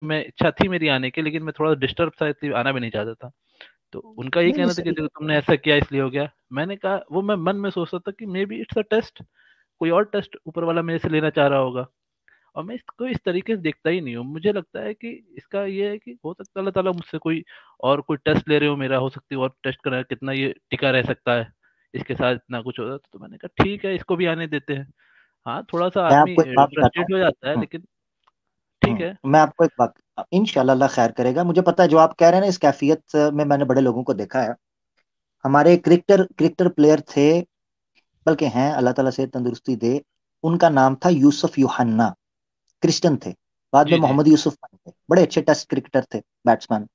میں اچھا تھی میری آنے کی، لیکن میں تھوڑا ڈسٹرب تھا، اس لیے آنا بھی نہیں چاہتا تھا. تو ان کا یہ نہیں نہیں کہنا تھا کہ صحیح. دیکھو تم نے ایسا کیا اس لیے ہو گیا. میں نے کہا وہ میں من میں سوچتا تھا کہ maybe it's a test, کوئی اور ٹیسٹ اوپر والا میرے سے لینا چاہ رہا ہوگا. اور میں اس کو اس طریقے سے دیکھتا ہی نہیں ہوں. مجھے لگتا ہے کہ اس کا یہ ہے کہ ہو سکتا ہے اللہ تعالیٰ مجھ سے کوئی اور کوئی ٹیسٹ لے رہے ہو میرا، ہو سکتی ہے اور ٹیسٹ کرا کتنا یہ ٹکا رہ سکتا ہے، اس کے ساتھ اتنا کچھ ہوتا. تو میں نے کہا ٹھیک ہے اس کو بھی آنے دیتے ہیں. ہاں تھوڑا سا میں آپ آدمی کو ایک بات بتاتا فرسٹریٹ ہو جاتا ہے، ہوں. لیکن ٹھیک ہے. میں آپ کو ایک بات، انشاءاللہ اللہ خیر کرے گا. مجھے پتا ہے جو آپ کہہ رہے ہیں نا اس کیفیت میں نے بڑے لوگوں کو دیکھا ہے. ہمارے کرکٹر پلیئر تھے، بلکہ ہیں، اللہ تعالیٰ سے تندرستی دے. ان کا نام تھا یوسف یوحنا، کرسچن تھے، بعد میں جی جی محمد یوسف بنے تھے، بڑے اچھے ٹیسٹ کرکٹر تھے، بیٹسمین.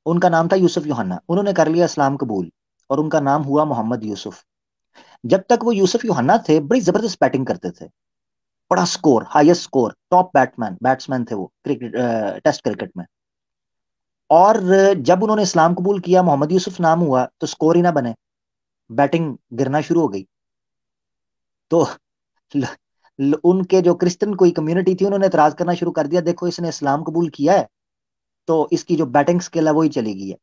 ان کا نام تھا یوسف یوحنا. انہوں نے کر لیا اسلام قبول اور ان کا نام ہوا محمد یوسف. جب تک وہ یوسف یوحنا تھے بڑی زبردست بیٹنگ کرتے تھے، بڑا score, highest score, top batsman تھے وہ کرکٹ، ٹیسٹ کرکٹ میں. اور جب انہوں نے اسلام قبول کیا، محمد یوسف نام ہوا، تو سکور ہی نہ بنے، بیٹنگ گرنا شروع ہو گئی. تو ان کے جو کرسچن کوئی کمیونٹی تھی انہوں نے اعتراض کرنا شروع کر دیا، دیکھو اس نے اسلام قبول کیا ہے تو اس کی جو بیٹنگ سکل ہے وہی چلی گئی ہے.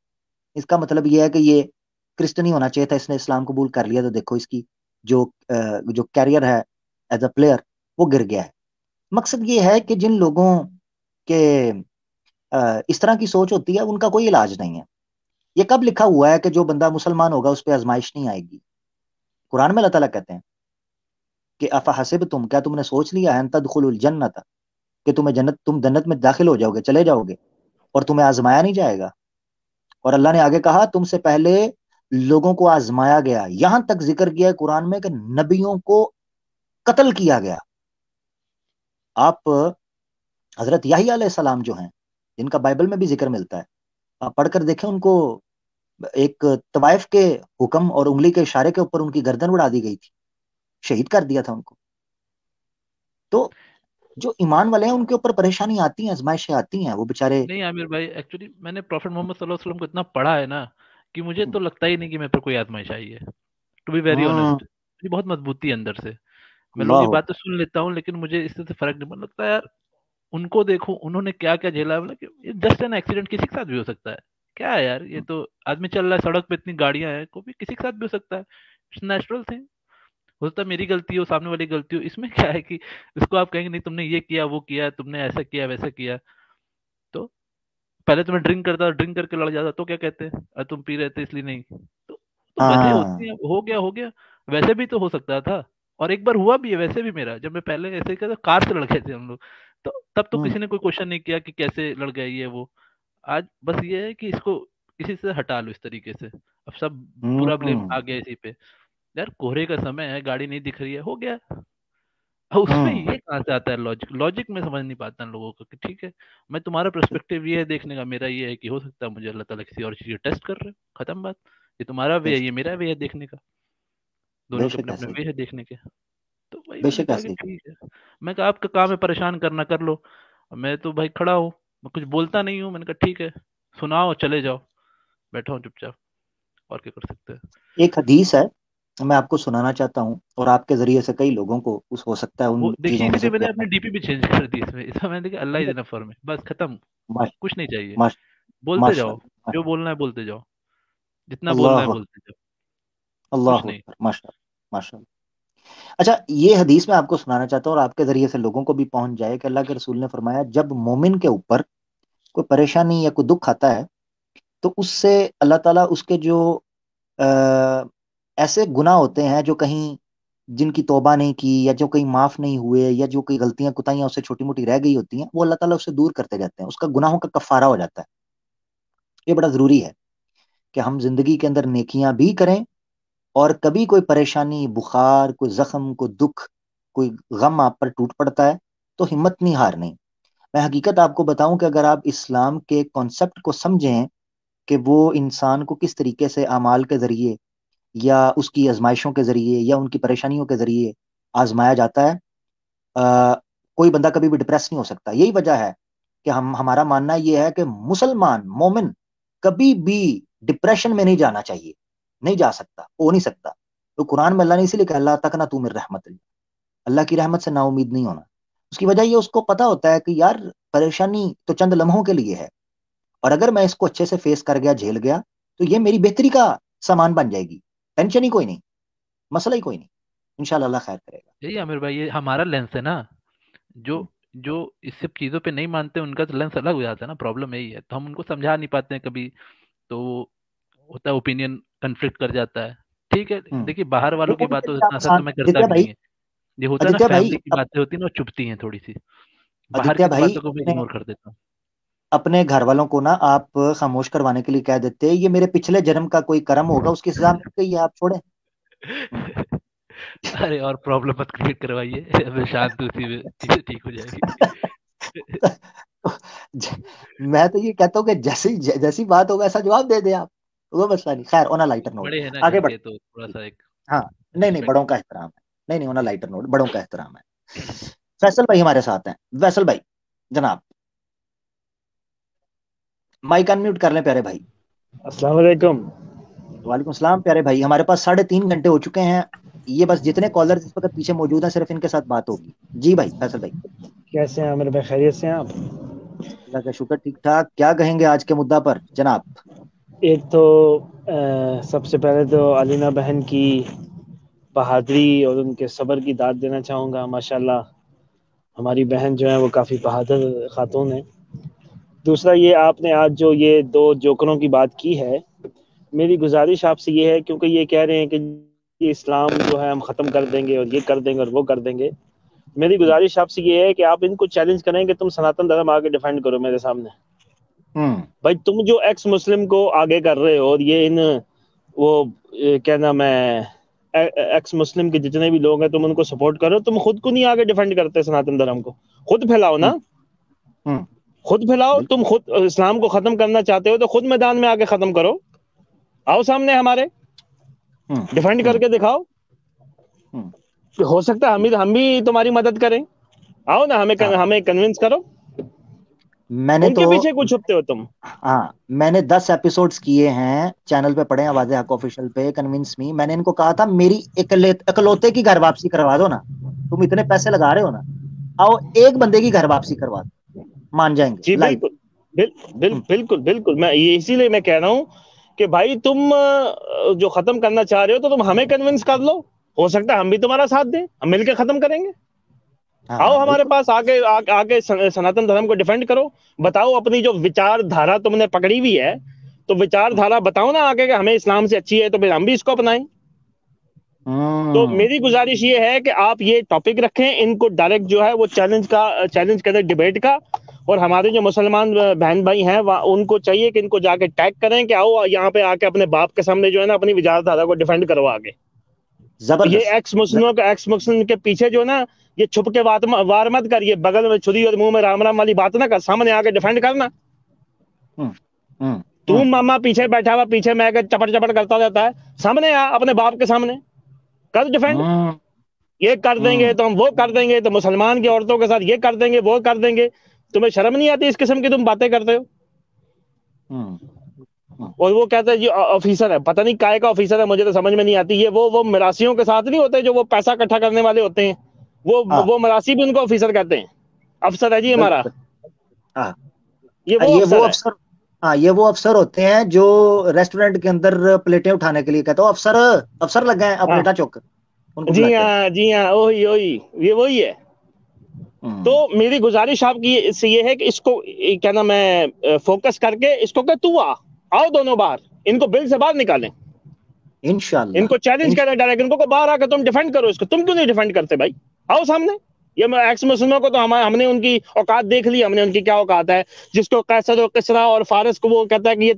اس کا مطلب یہ ہے کہ یہ کرسچن ہی ہونا چاہیے تھا، اس نے اسلام قبول کر لیا تو دیکھو اس کی جو کیریئر ہے ایز اے پلیئر وہ گر گیا ہے. مقصد یہ ہے کہ جن لوگوں کے اس طرح کی سوچ ہوتی ہے ان کا کوئی علاج نہیں ہے. یہ کب لکھا ہوا ہے کہ جو بندہ مسلمان ہوگا اس پہ آزمائش نہیں آئے گی؟ قرآن میں اللہ تعالیٰ کہتے ہیں کہ افحسبتم، کیا تم نے سوچ لیا ہے ان تدخلوا الجنت، کہ تم جنت میں داخل ہو جاؤ گے، چلے جاؤ گے اور تمہیں آزمایا نہیں جائے گا. اور اللہ نے آگے کہا تم سے پہلے لوگوں کو آزمایا گیا. یہاں تک ذکر کیا ہے قرآن میں کہ نبیوں کو قتل کیا گیا. آپ حضرت یحییٰ علیہ السلام جو ہیں، جن کا بائبل میں بھی ذکر ملتا ہے، آپ پڑھ کر دیکھیں، ان کو ایک طوائف کے حکم اور انگلی کے اشارے کے اوپر ان کی گردن اڑا دی گئی تھی، شہید کر دیا تھا ان کو. تو جو ایمان والے ہیں ان کے اوپر پریشانی آتی ہیں، آزمائشیں آتی ہیں، وہ بےچارے. نہیں عامر بھائی، ایکچولی میں نے پروفٹ محمد صلی اللہ علیہ وسلم کو اتنا پڑھا ہے نا کہ مجھے تو لگتا ہی نہیں کہ میرے پر کوئی آزمائش آئی ہے. ٹو بی ویری آنےسٹ، مجھے بہت مضبوطی ہے اندر سے. میں لوگوں کی اللہ باتیں سن لیتا ہوں لیکن مجھے اس سے فرق نہیں لگتا یار. ان کو دیکھو انہوں نے کیا کیا جھیلا ہے. جسٹ این ایکسیڈنٹ کسی کے ساتھ بھی ہو سکتا ہے. کیا ہے یار، یہ تو آدمی چل رہا ہے سڑک پہ، اتنی گاڑیاں ہیں، کو بھی کسی کے ساتھ بھی ہو سکتا ہے. It's natural thing. ہو سکتا ہے میری غلطی ہو، سامنے والی غلطی ہو. اس میں کیا ہے کہ اس کو آپ کہیں گے نہیں تم نے یہ کیا وہ کیا، تم نے ایسا کیا ویسا کیا. تو پہلے تو میں ڈرنک کرتا، ڈرنک کر کے لڑ جاتا تو کیا کہتے ہیں تم پی رہے تھے اس لیے نہیں. تو ویسے ہوتی ہاں. ہیں، ہو گیا. ویسے بھی تو ہو سکتا تھا. اور ایک بار ہوا بھی ہے ویسے بھی میرا، جب میں پہلے ایسے کیا تھا، کار سے لڑ گئے تھے ہم لوگ. تو تب تو کسی نے کوئی کوشچن نہیں کیا کہ کیسے لڑ گئے یہ وہ. آج بس یہ ہے کہ اس کو کسی سے ہٹا لو اس طریقے سے. اب سب پورا بلیم آ گیا اسی پہ. یار کوہرے کا سمے ہے، گاڑی نہیں دکھ رہی ہے، ہو گیا. اب اس میں یہ کہاں سے آتا ہے لاجک میں سمجھ نہیں پاتا ان لوگوں کو کہ ٹھیک ہے میں تمہارا پرسپیکٹیو یہ ہے دیکھنے کا، میرا یہ ہے کہ ہو سکتا ہے مجھے اللہ تعالیٰ کسی اور چیز ٹیسٹ کر رہے ہو، ختم بات. یہ تمہارا وے ہے، یہ میرا وے ہے دیکھنے کا. بے دونوں کے شک اپنے اپنے ایسے ہی، وے ہے دیکھنے کے. تو وہی بے میں نے شک کہا کہ ایسے ہی. ٹھیک ہے. میں کہا آپ کا کام ہے پریشان کرنا، کر لو. میں تو بھائی کھڑا ہوں، میں کچھ بولتا نہیں ہوں. میں نے کہا ٹھیک ہے سناؤ چلے جاؤ، بیٹھا ہوں چپ چاپ، اور کیا کر سکتے ہیں. ایک حدیث ہے میں آپ کو سنانا چاہتا ہوں، اور آپ کے ذریعے سے کئی لوگوں کو اس ہو سکتا ہے وہ ان دیکھیے چیزوں اسی میں سے لیے میں کوئی نے اپنا. اپنی ڈی پی بھی چینج کر دی اس میں. اس میں نے دیکھا اللہ ہی دینا فر میں، بس ختم. کچھ نہیں چاہیے. بولتے ماشاء جاؤ، اللہ، جو بولنا ہے بولتے جاؤ، جتنا بولنا ہے اللہ بولتے جاؤ. کچھ اللہ نہیں. اکبر، ماشاء اللہ ماشاء اللہ. اچھا، یہ حدیث میں آپ کو سنانا چاہتا ہوں اور آپ کے ذریعے سے لوگوں کو بھی پہنچ جائے کہ اللہ کے رسول نے فرمایا جب مومن کے اوپر کوئی پریشانی یا کوئی دکھ آتا ہے تو اس سے اللہ تعالیٰ اس کے جو ایسے گناہ ہوتے ہیں جو کہیں جن کی توبہ نہیں کی یا جو کہیں معاف نہیں ہوئے یا جو کئی غلطیاں کوتاہیاں اس سے چھوٹی موٹی رہ گئی ہوتی ہیں، وہ اللہ تعالیٰ اسے دور کرتے جاتے ہیں، اس کا گناہوں کا کفارہ ہو جاتا ہے. یہ بڑا ضروری ہے کہ ہم زندگی کے اندر نیکیاں بھی کریں، اور کبھی کوئی پریشانی، بخار، کوئی زخم، کوئی دکھ، کوئی غم آپ پر ٹوٹ پڑتا ہے تو ہمت نہیں ہارنی. میں حقیقت آپ کو بتاؤں کہ اگر آپ اسلام کے کانسیپٹ کو سمجھیں کہ وہ انسان کو کس طریقے سے اعمال کے ذریعے یا اس کی آزمائشوں کے ذریعے یا ان کی پریشانیوں کے ذریعے آزمایا جاتا ہے، کوئی بندہ کبھی بھی ڈپریس نہیں ہو سکتا. یہی وجہ ہے کہ ہمارا ماننا یہ ہے کہ مسلمان مومن کبھی بھی ڈپریشن میں نہیں جانا چاہیے، نہیں جا سکتا، ہو نہیں سکتا. تو قرآن میں اللہ نے اسی لیے کہا اللہ تک نہ تو من رحمت اللہ کی رحمت سے نا امید نہیں ہونا. اس کی وجہ یہ اس کو پتا ہوتا ہے کہ یار پریشانی تو چند لمحوں کے لیے ہے، اور اگر میں اس کو اچھے سے فیس کر گیا، جھیل گیا، تو یہ میری بہتری کا سامان بن جائے گی، ٹینشن ہی کوئی نہیں، مسئلہ ہی کوئی نہیں، انشاءاللہ اللہ خیر کرے گا۔ یہی عامر بھائی، یہ ہمارا لینس ہے نا، جو جو اس سب چیزوں پہ نہیں مانتے ان کا تو لینس الگ ہو جاتا ہے نا، پرابلم یہی ہے، تو ہم ان کو سمجھا نہیں پاتے ہیں کبھی، تو وہ ہوتا ہے اوپینین کنفلکٹ کر جاتا ہے۔ ٹھیک ہے، ہوں، دیکھیے باہر والوں کی دیکھو باتوں سے آدتیہ اتنا اثر آسان تو میں کرتا آدتیہ بھی بھائی، نہیں ہے، یہ ہوتا ہے نا آدتیہ بھائی فیملی کی باتیں ہوتی ہیں نا، وہ چبھتی ہیں تھوڑی سی، باہر آدتیہ کی تو بھائی باتوں کو میں اپنے اگنور کر دیتا ہوں۔ اپنے گھر والوں کو نا آپ خاموش کروانے کے لیے کہہ دیتے یہ میرے پچھلے جنم کا کوئی کرم ہوگا، اس کی سزا مل گئی ہے، آپ چھوڑیں۔ ہوں۔ ارے اور پرابلم مت کریٹ کروائیے، ابھی شانت اسی میں چیزیں ٹھیک ہو جائے گی۔ میں تو یہ کہتا ہوں کہ جیسی جیسی بات ہو ویسا جواب دے دیں آپ، وہ مسئلہ نہیں۔ خیر آن لائٹر نوٹ بڑے ہیں نا آگے گھر بڑھ، کے، تو تھوڑا سا ایک ہاں نہیں نہیں ریسپیکٹ۔ بڑوں کا احترام ہے، نہیں نہیں آن لائٹر نوٹ بڑوں کا احترام ہے۔ فیصل بھائی ہمارے ساتھ ہیں، فیصل بھائی جناب مائک ان میوٹ کر لیں پیارے بھائی۔ السلام علیکم۔ وعلیکم السلام پیارے بھائی، ہمارے پاس 3.5 گھنٹے ہو چکے ہیں، یہ بس جتنے کالر اس وقت پیچھے موجود ہیں صرف ان کے ساتھ بات ہوگی۔ جی بھائی فیصل بھائی، کیسے ہیں عامر بھائی، خیریت سے ہیں آپ؟ اللہ کا شکر ٹھیک ٹھاک، کیا کہیں گے آج کے مدعا پر جناب؟ ایک تو سب سے پہلے تو علینا بہن کی بہادری اور ان کے صبر کی داد دینا چاہوں گا، ماشاءاللہ ہماری بہن جو ہے وہ کافی بہادر خاتون ہے۔ دوسرا یہ آپ نے آج جو یہ 2 جوکروں کی بات کی ہے، میری گزارش آپ سے یہ ہے، کیونکہ یہ کہہ رہے ہیں کہ یہ اسلام جو ہے ہم ختم کر دیں گے اور یہ کر دیں گے اور وہ کر دیں گے، میری گزارش آپ سے یہ ہے کہ آپ ان کو چیلنج کریں کہ تم سناتن دھرم آگے ڈیفینڈ کرو میرے سامنے۔ ہوں بھائی تم جو ایکس مسلم کو آگے کر رہے ہو، اور یہ ان وہ کیا نام ہے ایکس مسلم کے جتنے بھی لوگ ہیں تم ان کو سپورٹ کرو، تم خود کو نہیں آگے ڈیفینڈ کرتے سناتن دھرم کو، خود پھیلاؤ نا، ہوں ہوں خود پھیلاؤ، بالکل تم خود اسلام کو ختم کرنا چاہتے ہو تو خود میدان میں آگے ختم کرو، آؤ سامنے ہمارے ہوں ڈیفینڈ کر ہوں کے دکھاؤ، ہوں ہو سکتا ہے ہم بھی تمہاری مدد کریں، آؤ نا ہاں ہمیں کنونس کرو، میں نے ان تو کے پیچھے کچھ چھپتے ہو تم؟ ہاں میں نے 10 ایپیسوڈز کیے ہیں چینل پہ، پڑھے ہیں آواز حق آفیشیل پہ، کنونس می، میں نے ان کو کہا تھا میری اکلوتے کی گھر واپسی کروا دو نا، تم اتنے پیسے لگا رہے ہو نا، آؤ ایک بندے کی گھر واپسی کروا دو، مان جائیں گے جی لائیو۔ بالکل، بالکل بالکل، میں یہ اسی لیے میں کہہ رہا ہوں کہ بھائی تم جو ختم کرنا چاہ رہے ہو تو تم ہمیں کنونس کر لو، ہو سکتا ہے ہم بھی تمہارا ساتھ دیں، ہم مل کے ختم کریں گے، ہاں آؤ ہمارے بالکل پاس آگے سناتن دھرم کو ڈیفینڈ کرو، بتاؤ اپنی جو وچار دھارا تم نے پکڑی ہوئی ہے، تو وچار دھارا بتاؤ نا آگے کہ ہمیں اسلام سے اچھی ہے تو پھر ہم بھی اس کو اپنائیں۔ تو ہوں میری گزارش یہ ہے کہ آپ یہ ٹاپک رکھیں، ان کو ڈائریکٹ جو ہے وہ چیلنج کریں ڈیبیٹ کا، اور ہمارے جو مسلمان بہن بھائی ہیں ان کو چاہیے کہ ان کو جا کے ٹیگ کریں کہ آؤ یہاں پہ آ کے اپنے باپ کے سامنے جو ہے نا اپنی وچاردھارا کو ڈیفینڈ کرو آگے۔ یہ زبردست ایکس مسلم کے پیچھے جو ہے نا یہ چھپ کے وار مت کر، یہ بغل میں چھری اور منہ میں رام رام والی بات نہ کر، سامنے آ کے ڈیفینڈ کرنا۔ ہوں ہوں تو ماما پیچھے بیٹھا ہوا پیچھے میں چپٹ چپٹ کرتا رہتا ہے، سامنے آ اپنے باپ کے سامنے کر ڈیفینڈ، ہوں یہ کر دیں گے ہوں تو ہم وہ کر دیں گے، تو مسلمان کی عورتوں کے ساتھ یہ کر دیں گے وہ کر دیں گے، تمہیں شرم نہیں آتی اس قسم کی تم باتیں کرتے ہو؟ ہوں ہوں اور وہ کہتا ہے یہ آفیسر ہے، پتہ نہیں کائے کا آفیسر ہے، مجھے تو سمجھ میں نہیں آتی، یہ وہ مراسیوں کے ساتھ نہیں ہوتے جو وہ پیسہ اکٹھا کرنے والے ہوتے ہیں، ہاں وہ مراسی بھی ان کو آفیسر کہتے ہیں، افسر ہے جی ہمارا، بالکل ہاں یہ وہ یہ وہ افسر ہے۔ افسر ہاں یہ وہ افسر ہوتے ہیں جو ریسٹورنٹ کے اندر پلیٹیں اٹھانے کے لیے کہتے ہو افسر افسر لگ گئے، اب ہاں پلیٹا چوک ان کو جی بلاتے ہیں۔ ہاں جی ہاں، وہی یہ وہی ہے۔ تو ہوں میری گزارش آپ کی سے یہ ہے کہ اس کو کیا نام ہے فوکس کر کے اس کو کہ تو آؤ دونوں باہر، ان کو بل سے باہر نکالیں، انشاءاللہ ان کو چیلنج کریں ڈائریکٹ، ان کو باہر آ کے تم ڈیفینڈ کرو اس کو، تم کیوں نہیں ڈیفینڈ کرتے بھائی؟ آؤ سامنے، یہ ایکس مسلموں کو تو ہم نے ان کی اوقات دیکھ لی، ہم نے ان کی کیا اوقات ہے، جس کو قیصر و کسریٰ اور فارس کو وہ کہتا ہے کہ یہ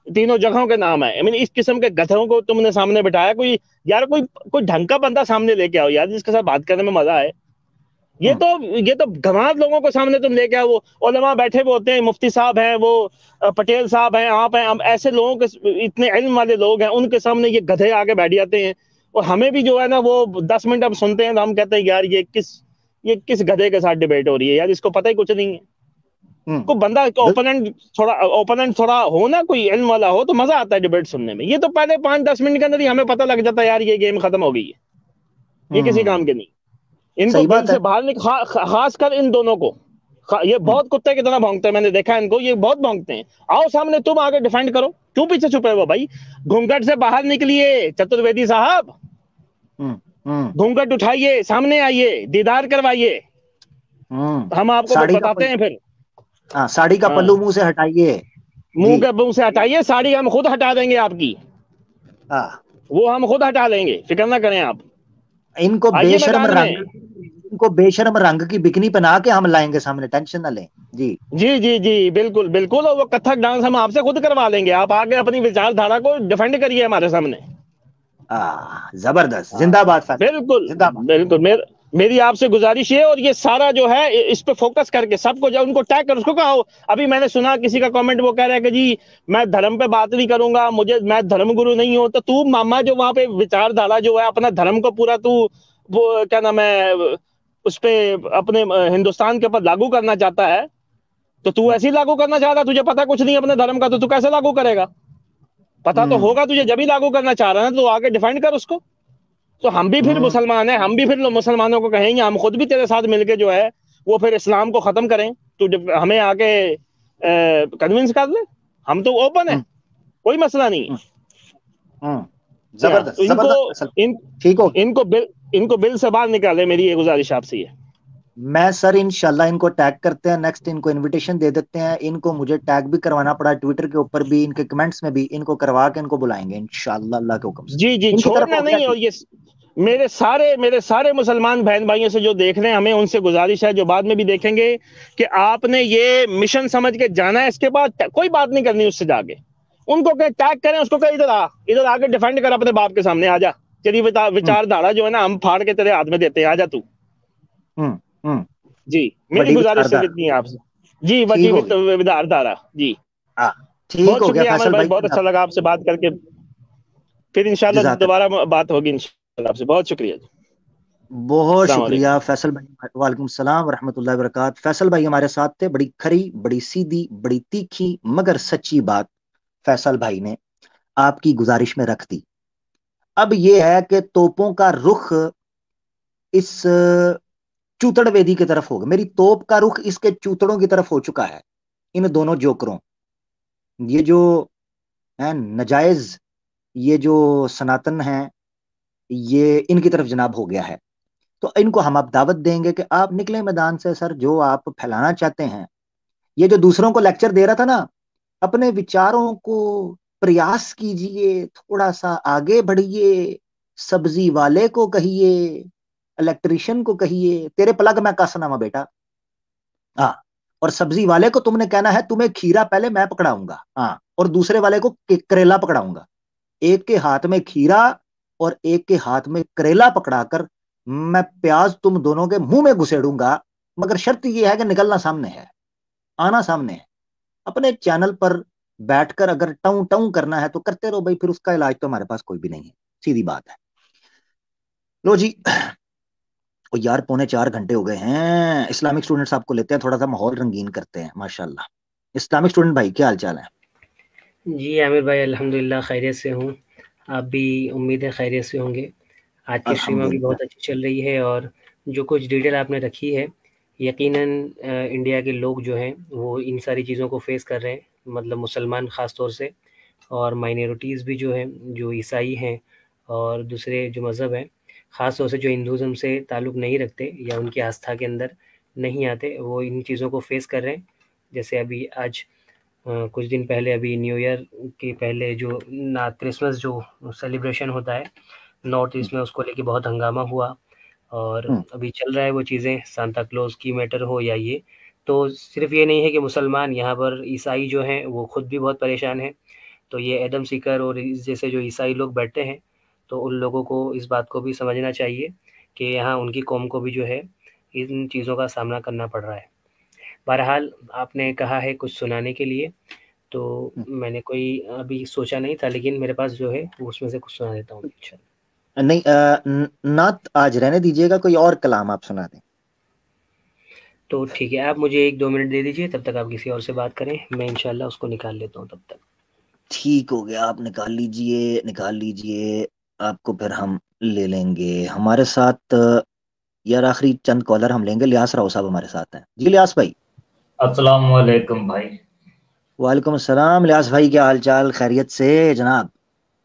تینوں جگہوں کے نام ہے، اس قسم کے گدھوں کو تم نے سامنے بٹھایا، کوئی ڈھنگ کا بندہ سامنے لے کے آؤ یار جس کے ساتھ بات کرنے میں مزہ آئے۔ یہ ہوں تو گھمانڈ لوگوں کو سامنے تم لے کے آؤ، وہ علماء بیٹھے ہوئے ہوتے ہیں، مفتی صاحب ہیں، وہ پٹیل صاحب ہیں، آپ ہیں، ایسے لوگوں کے اتنے علم والے لوگ ہیں، ان کے سامنے یہ گدھے آگے بیٹھ جاتے ہیں، اور ہمیں بھی جو ہے نا وہ 10 منٹ ہم سنتے ہیں تو ہم کہتے ہیں یار یہ کس گدھے کے ساتھ ڈیبیٹ ہو رہی ہے یار، اس کو پتہ ہی کچھ نہیں ہے۔ ہوں کوئی بندہ اوپوننٹ تھوڑا ہو نا، کوئی علم والا ہو تو مزہ آتا ہے ڈیبیٹ سننے میں، یہ تو پہلے 5-10 منٹ کے اندر ہی ہمیں پتہ لگ جاتا ہے یار یہ گیم ختم ہو گئی ہے، یہ کسی ہوں کام کے نہیں۔ ان کو صحیح گھر بات ہے. سے باہر خاص کر ان دونوں کو یہ بہت کتے کی طرح بھونکتے ہیں، میں نے دیکھا ان کو، یہ بہت بھونکتے ہیں. آؤ سامنے، تم آگے ڈیفینڈ کرو، کیوں پیچھے چھپے ہو بھائی؟ گھونگھٹ سے باہر نکلیے چترویدی صاحب، ہوں ہوں گھونگھٹ اٹھائیے، سامنے آئیے، دیدار کروائیے، ہوں ہم آپ کو ساڑی کا بتاتے ہیں پھر. ہاں ساڑی کا ہاں، پلو منہ سے ہٹائیے. منہ جی کے منہ سے ہٹائیے، ساڑی ہم خود ہٹا دیں گے آپ کی، ہاں. وہ ہم خود ہٹا لیں گے، فکر نہ کریں آپ. ان کو بے آئیے شرم میدان میں. رنگ ان کو بے شرم رنگ کی بکنی پہنا کے ہم لائیں گے سامنے، ٹینشن نہ لیں. جی جی جی جی بالکل بالکل، اور وہ کتھک ڈانس ہم آپ سے خود کروا لیں گے، آپ آگے اپنی وچار دھارا کو ڈیفینڈ کریے ہمارے سامنے. زبردست. ہاں زندہ باد فیصل بھائی، بالکل زندہ باد. بالکل. میری آپ سے گزارش ہے، اور یہ سارا جو ہے اس پہ فوکس کر کے سب کو جو ان کو ٹیگ کر، اس کو کہا. ابھی میں نے سنا کسی کا کامنٹ، وہ کہہ رہا ہے کہ جی میں دھرم پہ بات نہیں کروں گا، میں دھرم گرو نہیں ہوں. تو ماما جو وہاں پہ وچار دھارا جو ہے اپنا دھرم کو پورا وہ کیا نام ہے اس پہ اپنے ہندوستان کے اوپر لاگو کرنا چاہتا ہے، تو ایسے ہی لاگو کرنا چاہ رہا، تجھے پتا کچھ نہیں اپنے دھرم کا، تو کیسے لاگو کرے گا؟ پتا تو ہوگا تجھے، جب ہی لاگو کرنا چاہ رہا ہے تو آگے ڈیفینڈ کر اس کو. تو ہم بھی پھر مسلمان ہیں، ہم بھی پھر مسلمانوں کو کہیں گے، ہم خود بھی تیرے ساتھ مل کے جو ہے وہ پھر اسلام کو ختم کریں. تو ہمیں آگے کنونس کر لے، ہم تو اوپن ہیں، کوئی مسئلہ نہیں ہے. ہاں تو زبردست زبردست فیصل بھائی. ٹھیک ہو گیا. ان کو بل سے باہر نکالے، میری یہ گزارش آپ سے ہے. میں سر انشاءاللہ ان کو ٹیگ کرتے ہیں، نیکسٹ ان کو انویٹیشن دے دیتے ہیں. ان کو مجھے ٹیگ بھی کروانا پڑا ٹویٹر کے اوپر بھی، ان کے کمنٹس میں بھی، ان کو کروا کے ان کو بلائیں گے انشاءاللہ اللہ کے حکم سے. جی جی ان کی طرف چھوڑنا ہو گیا نہیں. ٹھیک. اور یہ میرے سارے مسلمان بہن بھائیوں سے جو دیکھ رہے ہیں، ہمیں ان سے گزارش ہے، جو بعد میں بھی دیکھیں گے، کہ آپ نے یہ مشن سمجھ کے جانا ہے. اس کے بعد کوئی بات نہیں کرنی اس سے جا کے. ان کو کہ ٹیگ کریں، اس کو کہ ادھر آ کے ڈیفینڈ کر اپنے باپ کے سامنے، آ جا، تیری وچار دھارا جو ہے نا ہم پھاڑ کے تیرے ہاتھ میں دیتے ہیں، آ جا تو. ہوں ہوں جی میری بڑی گزارش صرف وچاردار. اتنی ہے آپ سے. جی ٹھیک وٹی ہو گیا. ودار دھارا. جی ہاں ٹھیک بہت ہو گیا شکریہ عامر فیصل بھائی، بھائی. بہت اچھا لگا آپ سے بات کر کے. پھر انشاءاللہ جزاک اللہ. دوبارہ بات ہوگی انشاءاللہ آپ سے. بہت شکریہ جی. بہت السلام شکریہ علیکم. فیصل بھائی. وعلیکم السلام ورحمۃ اللہ وبرکاتہ. فیصل بھائی ہمارے ساتھ تھے. بڑی کھری، بڑی سیدھی، بڑی تیکھی مگر سچی بات فیصل بھائی نے آپ کی گزارش میں رکھ دی. اب یہ ہے کہ توپوں کا رخ اس چوتڑ ویدی کی طرف ہوگا. میری توپ کا رخ اس کے چوتڑوں کی طرف ہو چکا ہے. ان دونوں جوکروں، یہ جو نجائز، یہ جو سناتن ہیں، یہ ان کی طرف جناب ہو گیا ہے. تو ان کو ہم اب دعوت دیں گے کہ آپ نکلیں میدان سے سر، جو آپ پھیلانا چاہتے ہیں. یہ جو دوسروں کو لیکچر دے رہا تھا نا، اپنے وچاروں کو پریاس کیجئے، تھوڑا سا آگے بڑھیے. سبزی والے کو کہیے، الیکٹریشین کو کہیے تیرے پلگ میں کسنا وا بیٹا. ہاں، اور سبزی والے کو تم نے کہنا ہے تمہیں کھیرا پہلے میں پکڑاؤں گا، ہاں، اور دوسرے والے کو کریلا پکڑاؤں گا. ایک کے ہاتھ میں کھیرا اور ایک کے ہاتھ میں کریلا پکڑا کر میں پیاز تم دونوں کے منہ میں گھسیڑوں گا. مگر شرط یہ ہے کہ نکلنا سامنے ہے، آنا سامنے ہے. اپنے چینل پر بیٹھ کر اگر ٹاؤں ٹاؤں کرنا ہے تو کرتے رہو بھائی، پھر اس کا علاج تو ہمارے پاس کوئی بھی نہیں ہے. سیدھی بات ہے. لو جی، یار 3.25 گھنٹے ہو گئے ہیں. اسلامک اسٹوڈنٹ صاحب کو لیتے ہیں، تھوڑا سا ماحول رنگین کرتے ہیں. ماشاءاللہ اسلامک اسٹوڈنٹ بھائی کیا حال چال ہے؟ جی عامر بھائی الحمدللہ خیریت سے ہوں. آپ بھی امید ہے خیریت سے ہوں گے. آج کی اسٹریم بھی الحمدللہ. بہت اچھی چل رہی ہے، اور جو کچھ ڈیٹیل آپ نے رکھی ہے، یقیناً انڈیا کے لوگ جو ہیں وہ ان ساری چیزوں کو فیس کر رہے ہیں، مطلب مسلمان خاص طور سے، اور مائنورٹیز بھی جو ہیں، جو عیسائی ہیں اور دوسرے جو مذہب ہیں، خاص طور سے جو ہندوازم سے تعلق نہیں رکھتے یا ان کی آستھا کے اندر نہیں آتے، وہ ان چیزوں کو فیس کر رہے ہیں. جیسے ابھی آج کچھ دن پہلے، ابھی نیو ایئر کے پہلے جو کرسمس جو سیلیبریشن ہوتا ہے نارتھ ایسٹ میں، اس کو لے کے بہت ہنگامہ ہوا. اور ابھی چل رہا ہے وہ چیزیں، سانتا کلوز کی میٹر ہو یا یہ. تو صرف یہ نہیں ہے کہ مسلمان، یہاں پر عیسائی جو ہیں وہ خود بھی بہت پریشان ہیں. تو یہ ایڈم سیکر اور جیسے جو عیسائی لوگ بیٹھے ہیں، تو ان لوگوں کو اس بات کو بھی سمجھنا چاہیے کہ یہاں ان کی قوم کو بھی جو ہے ان چیزوں کا سامنا کرنا پڑ رہا ہے. بہرحال آپ نے کہا ہے کچھ سنانے کے لیے، تو میں نے کوئی ابھی سوچا نہیں تھا، لیکن میرے پاس جو ہے وہ اس میں سے کچھ سنا دیتا ہوں. نہیں، نعت آج رہنے دیجیے گا، کوئی اور کلام آپ سنا دیں. تو ٹھیک ہے، آپ مجھے 1-2 منٹ دے دیجئے، تب تک آپ کسی اور سے بات کریں، میں انشاءاللہ اس کو نکال لیتا ہوں تب تک. ٹھیک ہو گیا، آپ نکال لیجئے. آپ کو پھر ہم لے لیں گے ہمارے ساتھ. یار آخری چند کالر ہم لیں گے. لیاس راؤ صاحب ہمارے ساتھ ہیں. جی لیاس بھائی. السلام علیکم بھائی. وعلیکم السلام. لیاس بھائی کیا حال چال؟ خیریت سے جناب؟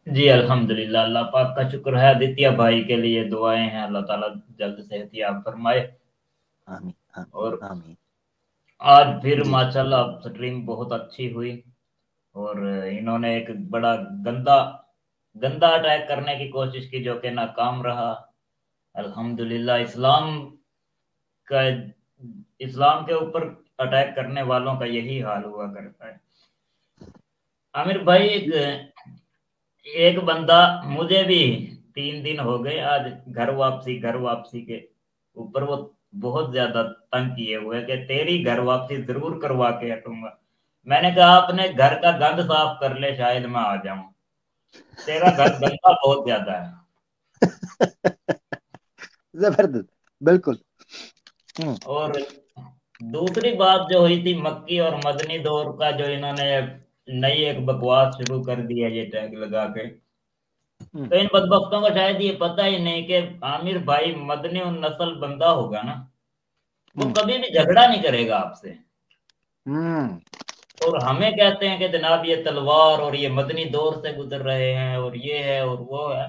جی الحمدللہ، اللہ پاک کا شکر ہے. آدتیہ بھائی کے لیے دعائیں ہیں، اللہ تعالیٰ جلد صحت یاب فرمائے. آمین اور آمین. آج پھر جی ماشاءاللہ سٹریم بہت اچھی ہوئی، اور انہوں نے ایک بڑا گندا اٹیک کرنے کی کوشش کی جو کہ ناکام رہا. الحمدللہ اسلام کے اوپر اٹیک کرنے والوں کا یہی حال ہوا کرتا ہے. عامر بھائی، ایک بندہ مجھے بھی 3 دن ہو گئے آج گھر واپسی کے اوپر وہ بہت زیادہ تنگ کیے ہوئے کہ تیری گھر واپسی ضرور کروا کے ہٹوں گا. میں نے کہا اپنے گھر کا گند صاف کر لے، شاید میں آ جاؤں. تیرا گھر گندا بہت زیادہ ہے. زبردست، بالکل. اور دوسری بات جو ہوئی تھی مکی اور مدنی دور کا، جو انہوں نے نئی ایک بکواس شروع کر دی ہے یہ ٹیگ لگا کے، تو ان بدبختوں کو شاید یہ پتہ ہی نہیں کہ عامر بھائی مدنی نسل بندہ ہوگا نا، وہ کبھی بھی جھگڑا نہیں کرے گا آپ سے. اور ہمیں کہتے ہیں کہ جناب یہ تلوار اور یہ مدنی دور سے گزر رہے ہیں اور یہ ہے اور وہ ہے.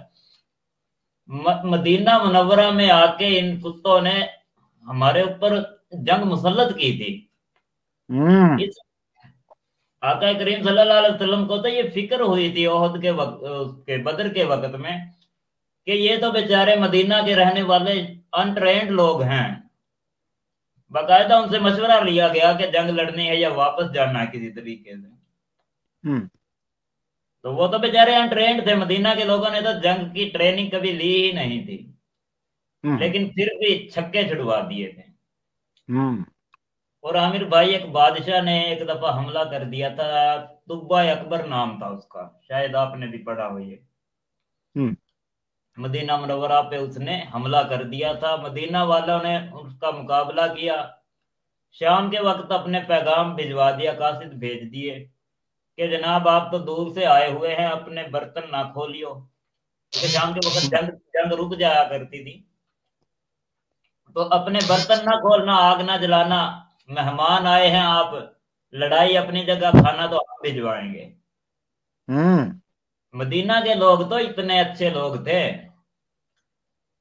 مدینہ منورہ میں آ کے ان کتوں نے ہمارے اوپر جنگ مسلط کی تھی. اس آقا کریم صلی اللہ علیہ وسلم کو تو یہ فکر ہوئی تھی احد کے وقت بدر کے وقت میں کہ یہ تو بیچارے مدینہ کے رہنے والے انٹرینڈ لوگ ہیں. باقاعدہ ان سے مشورہ لیا گیا کہ جنگ لڑنی ہے یا واپس جانا ہے کسی طریقے سے. تو وہ تو بیچارے انٹرینڈ تھے. مدینہ کے لوگوں نے تو جنگ کی ٹریننگ کبھی لی ہی نہیں تھی، لیکن پھر بھی چھکے چھڑوا دیے تھے. اور عامر بھائی ایک بادشاہ نے ایک دفعہ حملہ کر دیا تھا، طبہ اکبر نام تھا اس کا، شاید آپ نے بھی پڑھا ہوئی ہے. مدینہ منورہ پہ اس نے حملہ کر دیا تھا. مدینہ والوں نے اس کا مقابلہ کیا. شام کے وقت اپنے پیغام بھجوا دیا، قاصد بھیج دیے کہ جناب آپ تو دور سے آئے ہوئے ہیں، اپنے برتن نہ کھولیو، کیونکہ شام کے وقت جنگ رک جایا کرتی تھی. تو اپنے برتن نہ کھولنا، آگ نہ جلانا، مہمان آئے ہیں آپ، لڑائی اپنی جگہ، کھانا تو آپ بھجوائیں گے. مدینہ کے لوگ تو اتنے اچھے لوگ تھے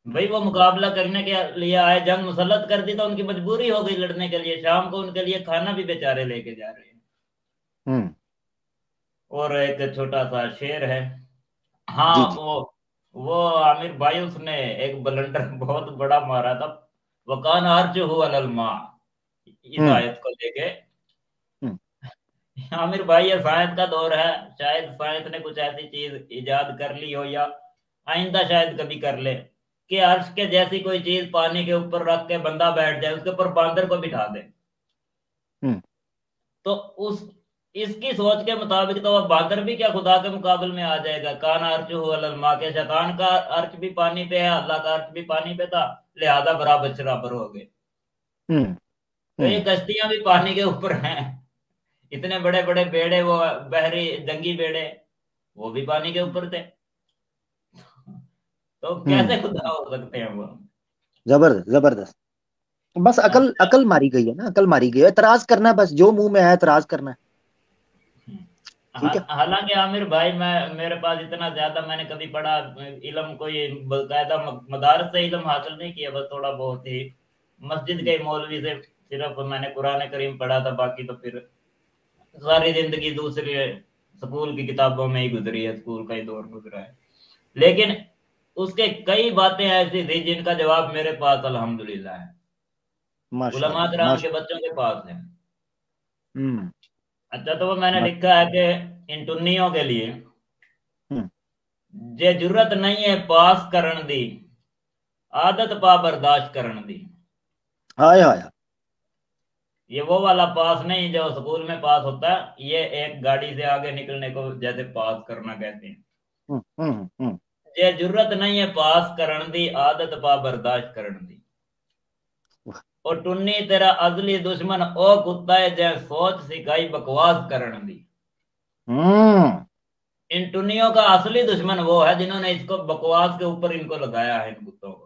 بھائی، وہ مقابلہ کرنے کے لیے آئے، جنگ مسلط کر دی تو ان کی مجبوری ہو گئی لڑنے کے لیے. شام کو ان کے لیے کھانا بھی بیچارے لے کے جا رہے ہیں. اور ایک چھوٹا سا شعر ہے، ہاں وہ عامر بھائی اس نے ایک بلنڈر بہت بڑا مارا تھا، وَقَانَ عَرْشُهُ عَلَى الْمَاءِ، اس آیت کو لے کے. عامر بھائی یہ سائنس کا دور ہے، شاید سائنس نے کچھ ایسی چیز ایجاد کر لی ہو یا آئندہ شاید کبھی کر لے کہ عرش کے جیسی کوئی چیز پانی کے اوپر رکھ کے بندہ بیٹھ جائے، اس کے اوپر باندر کو بٹھا دے. تو اس کی سوچ کے مطابق تو وہ باندر بھی کیا خدا کے مقابل میں آ جائے گا. کان عرشہ علی الماء، کے شیطان کا عرش بھی پانی پہ ہے، اللہ کا عرش بھی پانی پہ تھا، لہذا برابر ہو گئے. تو یہ کشتیاں بھی پانی کے اوپر ہیں، اتنے بڑے بڑے بیڑے، وہ بحری جنگی بیڑے، وہ بھی پانی کے اوپر تھے. تو کیسے خدا ہو سکتے ہیں وہ؟ زبردست. بس عقل ماری گئی ہے نا، عقل ماری گئی ہے. اعتراض کرنا ہے، بس جو منہ میں ہے اعتراض کرنا ہے. حالانکہ عامر بھائی میرے پاس اتنا زیادہ میں نے کبھی پڑھا علم، کوئی باقاعدہ مدارس سے علم حاصل نہیں کیا، بس تھوڑا بہت ہی مسجد کے مولوی سے صرف میں نے قرآن کریم پڑھا تھا. باقی تو پھر ساری زندگی دوسری سکول کی کتابوں میں ہی گزری ہے، سکول کا ہی دور گزرا ہے. لیکن اس کے کئی باتیں ایسی تھی جن کا جواب میرے پاس الحمدللہ ہے، علماء کرام کے بچوں کے پاس ہے. اچھا، تو وہ میں نے لکھا ہے کہ ان ٹنیوں کے لیے جے جرت نہیں ہے پاس کرن دی، عادت پا برداشت کرن دی. یہ وہ والا پاس نہیں جو سکول میں پاس ہوتا ہے، یہ ایک گاڑی سے آگے نکلنے کو جیسے پاس کرنا کہتے ہیں. جے جرت نہیں ہے پاس کرن دی، عادت پا برداشت کرن دی. اور ٹنی تیرا ازلی دشمن او کتا ہے جے سوچ سکھائی بکواس کرن دی. ان ٹنیوں کا اصلی دشمن وہ ہے جنہوں نے اس کو بکواس کے اوپر ان کو لگایا ہے، ان کتوں کو.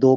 2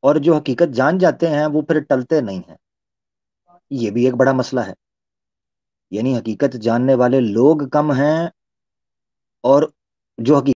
اور جو حقیقت جان جاتے ہیں وہ پھر ٹلتے نہیں ہیں. یہ بھی ایک بڑا مسئلہ ہے. یعنی حقیقت جاننے والے لوگ کم ہیں اور جو حقیقت